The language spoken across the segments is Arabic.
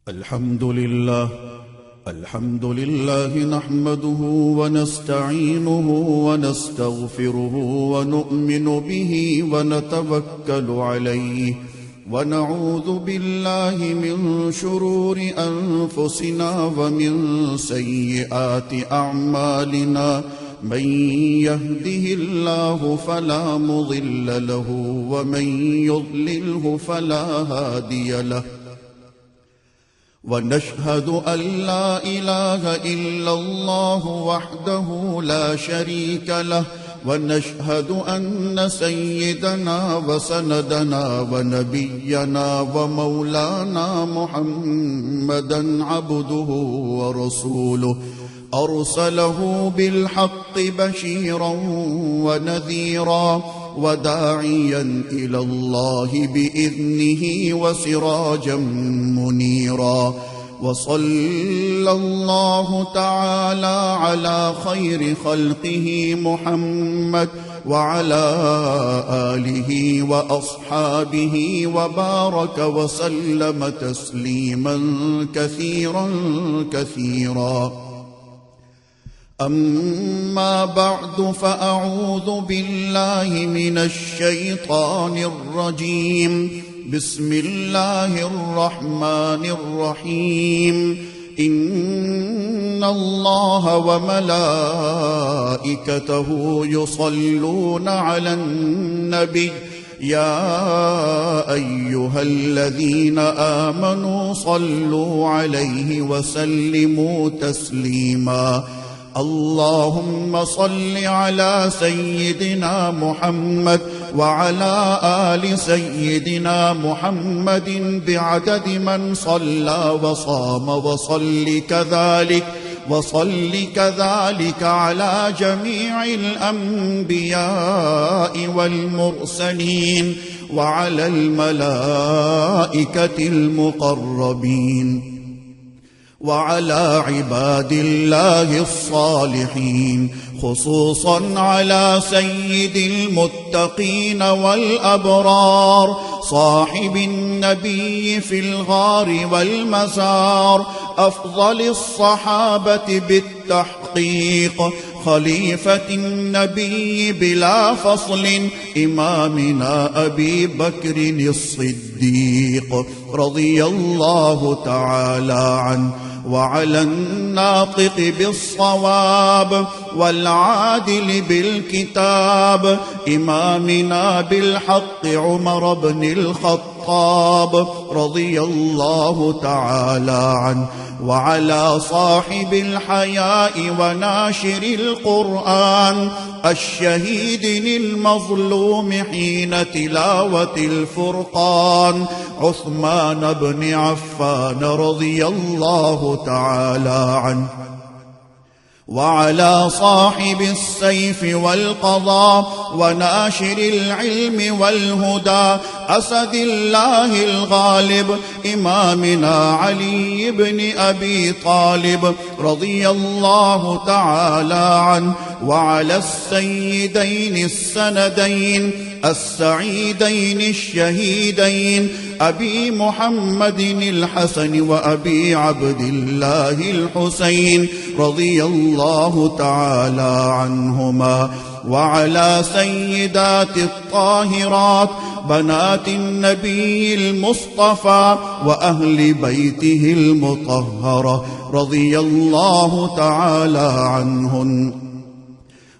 الحمد لله نحمده ونستعينه ونستغفره ونؤمن به ونتوكل عليه ونعوذ بالله من شرور أنفسنا ومن سيئات أعمالنا من يهده الله فلا مضل له ومن يضلله فلا هادي له ونشهد أن لا إله إلا الله وحده لا شريك له ونشهد أن سيدنا وسندنا ونبينا ومولانا محمدا عبده ورسوله أرسله بالحق بشيرا ونذيرا وداعيا إلى الله بإذنه وسراجا منيرا وصلى الله تعالى على خير خلقه محمد وعلى آله وأصحابه وبارك وسلم تسليما كثيرا كثيرا. أما بعد فأعوذ بالله من الشيطان الرجيم. بسم الله الرحمن الرحيم. إن الله وملائكته يصلون على النبي يا أيها الذين آمنوا صلوا عليه وسلموا تسليما. اللهم صل على سيدنا محمد وعلى آل سيدنا محمد بعدد من صلى وصام وصل كذلك على جميع الأنبياء والمرسلين وعلى الملائكة المقربين وعلى عباد الله الصالحين، خصوصا على سيد المتقين والأبرار صاحب النبي في الغار والمزار، أفضل الصحابة بالتحقيق، خليفة النبي بلا فصل، إمامنا أبي بكر الصديق رضي الله تعالى عنه، وعلى الناطق بالصواب والعادل بالكتاب إمامنا بالحق عمر بن الخطاب رضي الله تعالى عنه، وعلى صاحب الحياء وناشر القرآن الشهيد المظلوم حين تلاوة الفرقان عثمان بن عفان رضي الله تعالى عنه، وعلى صاحب السيف والقضاء وناشر العلم والهدى أسد الله الغالب إمامنا علي بن أبي طالب رضي الله تعالى عنه، وعلى السيدين السندين السعيدين الشهيدين أبي محمد الحسن وأبي عبد الله الحسين رضي الله تعالى عنهما، وعلى سيدات الطاهرات بنات النبي المصطفى وأهل بيته المطهرة رضي الله تعالى عنهن،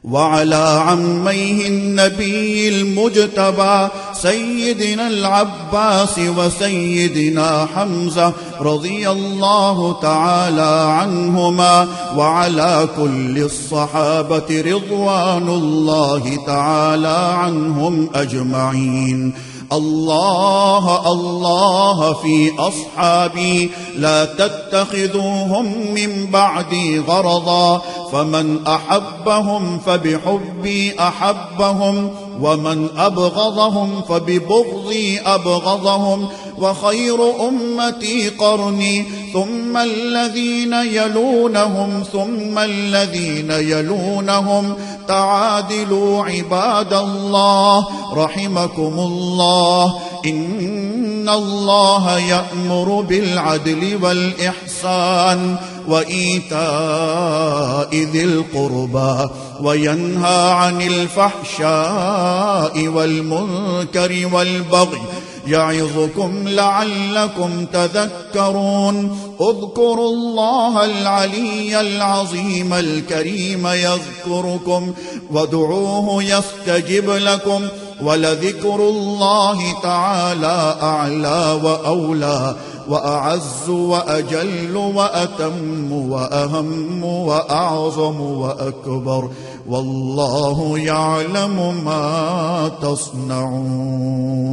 وعلى عميه النبي المجتبى سيدنا العباس وسيدنا حمزة رضي الله تعالى عنهما، وعلى كل الصحابة رضوان الله تعالى عنهم أجمعين. الله الله في أصحابي لا تتخذوهم من بعدي غرضا، فمن أحبهم فبحبي أحبهم، ومن أبغضهم فببغضي أبغضهم، وخير أمتي قرني ثم الذين يلونهم ثم الذين يلونهم. تعادلوا عباد الله رحمكم الله، إن إن الله يأمر بالعدل والإحسان وإيتاء ذي القربى وينهى عن الفحشاء والمنكر والبغي يعظكم لعلكم تذكرون اذكروا الله العلي العظيم الكريم يذكركم وادعوه يستجب لكم ولذكر الله تعالى أعلى وأولى وأعز وأجل وأتم وأهم وأعظم وأكبر والله يعلم ما تصنعون.